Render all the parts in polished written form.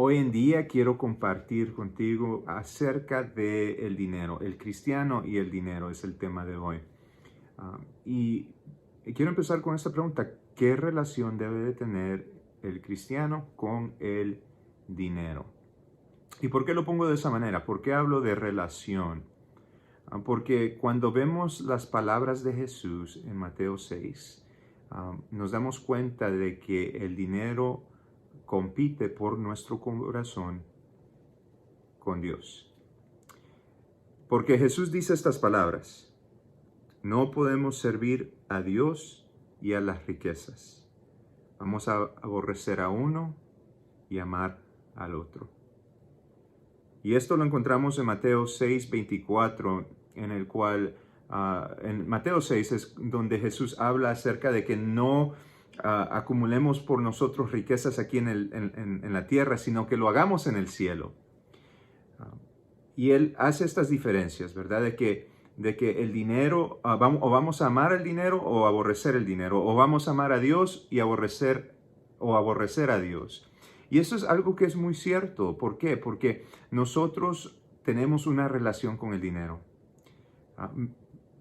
Hoy en día quiero compartir contigo acerca del dinero. El cristiano y el dinero es el tema de hoy. Y quiero empezar con esta pregunta. ¿Qué relación debe de tener el cristiano con el dinero? ¿Y por qué lo pongo de esa manera? ¿Por qué hablo de relación? Porque cuando vemos las palabras de Jesús en Mateo 6, nos damos cuenta de que el dinero compite por nuestro corazón con Dios. Porque Jesús dice estas palabras: no podemos servir a Dios y a las riquezas. Vamos a aborrecer a uno y amar al otro. Y esto lo encontramos en Mateo 6:24, en el cual, en Mateo 6 es donde Jesús habla acerca de que no acumulemos por nosotros riquezas aquí en la tierra, sino que lo hagamos en el cielo. Y él hace estas diferencias, ¿verdad? De que el dinero, o vamos a amar el dinero o aborrecer el dinero, o vamos a amar a Dios y aborrecer a Dios. Y eso es algo que es muy cierto. ¿Por qué? Porque nosotros tenemos una relación con el dinero.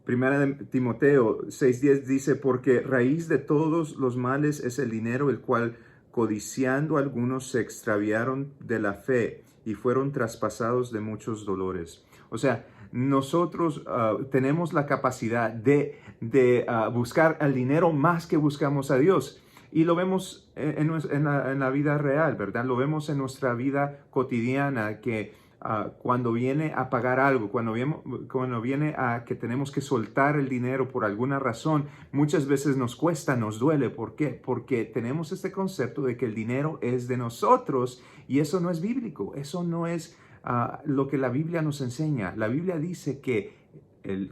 Primera de Timoteo 6:10 dice: porque raíz de todos los males es el dinero, el cual codiciando algunos se extraviaron de la fe y fueron traspasados de muchos dolores. O sea, nosotros tenemos la capacidad de buscar al dinero más que buscamos a Dios. Y lo vemos en la vida real, ¿verdad? Lo vemos en nuestra vida cotidiana, que cuando viene a pagar algo, cuando viene a que tenemos que soltar el dinero por alguna razón, muchas veces nos cuesta, nos duele. ¿Por qué? Porque tenemos este concepto de que el dinero es de nosotros, y eso no es bíblico, eso no es lo que la Biblia nos enseña. La Biblia dice que el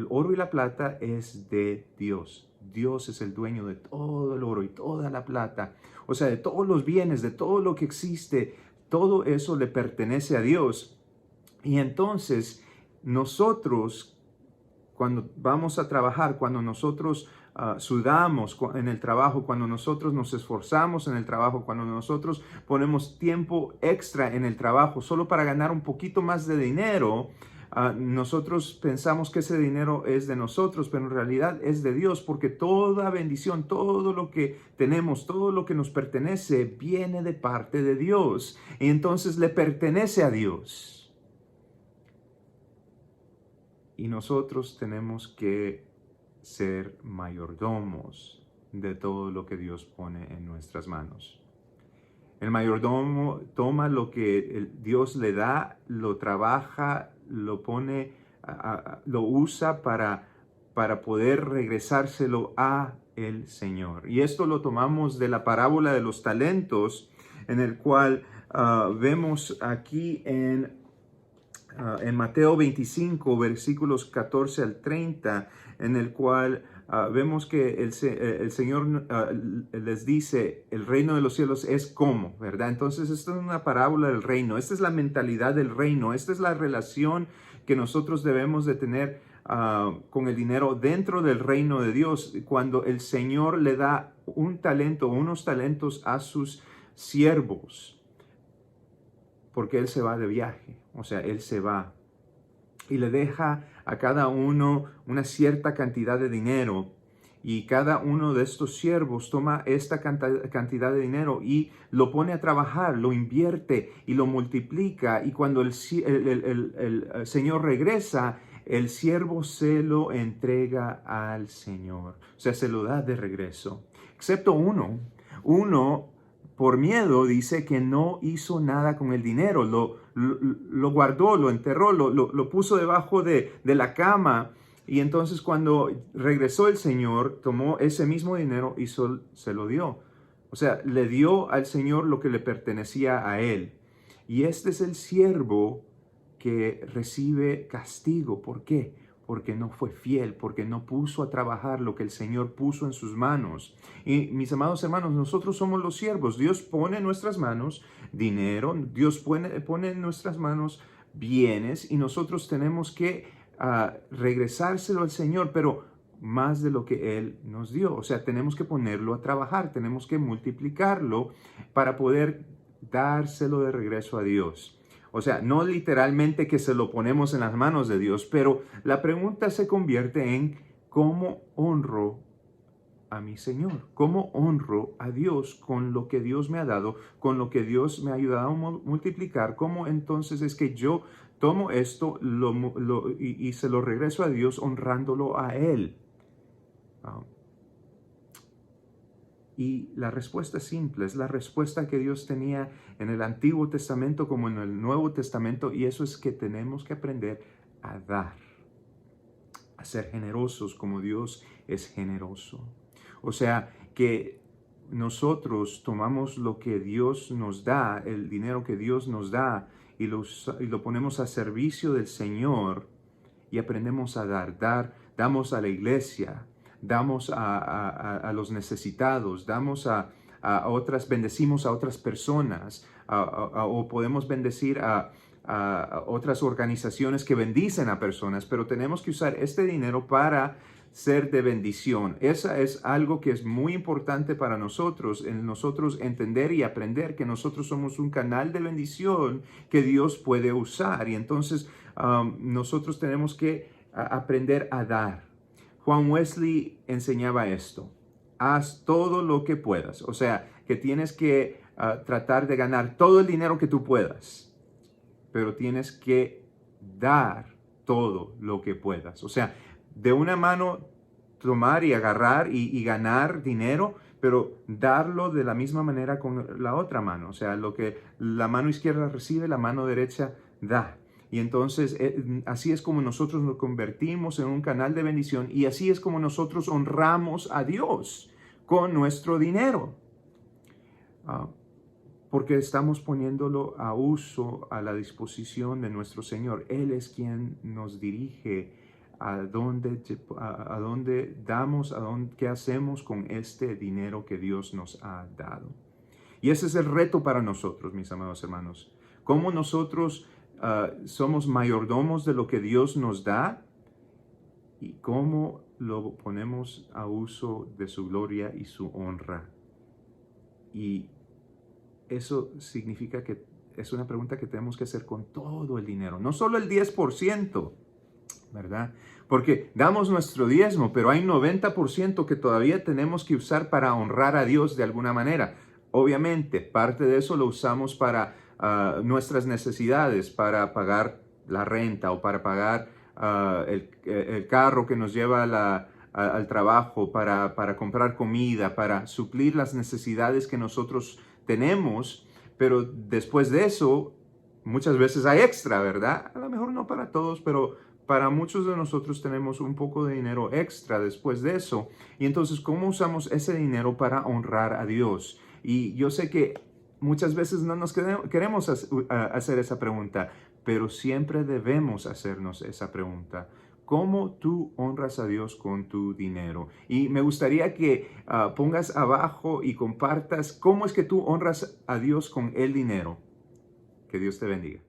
oro y la plata es de Dios. Dios es el dueño de todo el oro y toda la plata. O sea, de todos los bienes, de todo lo que existe, todo eso le pertenece a Dios. Y entonces nosotros, cuando vamos a trabajar, cuando nosotros sudamos en el trabajo, cuando nosotros nos esforzamos en el trabajo, cuando nosotros ponemos tiempo extra en el trabajo solo para ganar un poquito más de dinero, nosotros pensamos que ese dinero es de nosotros, pero en realidad es de Dios, porque toda bendición, todo lo que tenemos, todo lo que nos pertenece, viene de parte de Dios. Y entonces le pertenece a Dios. Y nosotros tenemos que ser mayordomos de todo lo que Dios pone en nuestras manos. El mayordomo toma lo que Dios le da, lo trabaja, lo pone, lo usa para poder regresárselo a el Señor. Y esto lo tomamos de la parábola de los talentos, en el cual vemos aquí en Mateo 25, versículos 14 al 30, en el cual vemos que el Señor les dice: el reino de los cielos es como, ¿verdad? Entonces, esto es una parábola del reino. Esta es la mentalidad del reino. Esta es la relación que nosotros debemos de tener con el dinero dentro del reino de Dios. Cuando el Señor le da un talento, unos talentos a sus siervos, porque Él se va de viaje, o sea, Él se va y le deja a cada uno una cierta cantidad de dinero, y cada uno de estos siervos toma esta cantidad de dinero y lo pone a trabajar, lo invierte y lo multiplica, y cuando el Señor regresa, el siervo se lo entrega al Señor, o sea, se lo da de regreso, excepto uno por miedo dice que no hizo nada con el dinero, lo guardó, lo enterró, lo puso debajo de la cama. Y entonces cuando regresó el Señor, tomó ese mismo dinero y se lo dio. O sea, le dio al Señor lo que le pertenecía a Él. Y este es el siervo que recibe castigo. ¿Por qué? Porque no fue fiel, porque no puso a trabajar lo que el Señor puso en sus manos. Y mis amados hermanos, nosotros somos los siervos. Dios pone en nuestras manos dinero, Dios pone en nuestras manos bienes, y nosotros tenemos que regresárselo al Señor, pero más de lo que Él nos dio. O sea, tenemos que ponerlo a trabajar, tenemos que multiplicarlo para poder dárselo de regreso a Dios. O sea, no literalmente que se lo ponemos en las manos de Dios, pero la pregunta se convierte en ¿cómo honro a mi Señor? ¿Cómo honro a Dios con lo que Dios me ha dado, con lo que Dios me ha ayudado a multiplicar? ¿Cómo entonces es que yo tomo esto y se lo regreso a Dios honrándolo a Él? Y la respuesta es simple, es la respuesta que Dios tenía en el Antiguo Testamento como en el Nuevo Testamento, y eso es que tenemos que aprender a dar, a ser generosos como Dios es generoso. O sea, que nosotros tomamos lo que Dios nos da, el dinero que Dios nos da, y lo ponemos a servicio del Señor y aprendemos a dar. Damos a la iglesia, damos a los necesitados, damos a otras, bendecimos a otras personas, o podemos bendecir a otras organizaciones que bendicen a personas, pero tenemos que usar este dinero para ser de bendición. Esa es algo que es muy importante para nosotros, en nosotros entender y aprender que nosotros somos un canal de bendición que Dios puede usar, y entonces nosotros tenemos que aprender a dar. Juan Wesley enseñaba esto: haz todo lo que puedas. O sea, que tienes que tratar de ganar todo el dinero que tú puedas, pero tienes que dar todo lo que puedas. O sea, de una mano tomar y agarrar y ganar dinero, pero darlo de la misma manera con la otra mano. O sea, lo que la mano izquierda recibe, la mano derecha da. Y entonces así es como nosotros nos convertimos en un canal de bendición, y así es como nosotros honramos a Dios con nuestro dinero. Porque estamos poniéndolo a uso, a la disposición de nuestro Señor. Él es quien nos dirige a dónde damos, qué hacemos con este dinero que Dios nos ha dado. Y ese es el reto para nosotros, mis amados hermanos. Cómo nosotros somos mayordomos de lo que Dios nos da y cómo lo ponemos a uso de su gloria y su honra. Y eso significa que es una pregunta que tenemos que hacer con todo el dinero, no solo el 10%, ¿verdad? Porque damos nuestro diezmo, pero hay 90% que todavía tenemos que usar para honrar a Dios de alguna manera. Obviamente, parte de eso lo usamos para nuestras necesidades, para pagar la renta o para pagar el carro que nos lleva al trabajo, para comprar comida, para suplir las necesidades que nosotros tenemos, pero después de eso, muchas veces hay extra, ¿verdad? A lo mejor no para todos, pero para muchos de nosotros tenemos un poco de dinero extra después de eso. Y entonces, ¿cómo usamos ese dinero para honrar a Dios? Y yo sé que muchas veces no nos queremos hacer esa pregunta, pero siempre debemos hacernos esa pregunta. ¿Cómo tú honras a Dios con tu dinero? Y me gustaría que pongas abajo y compartas cómo es que tú honras a Dios con el dinero. Que Dios te bendiga.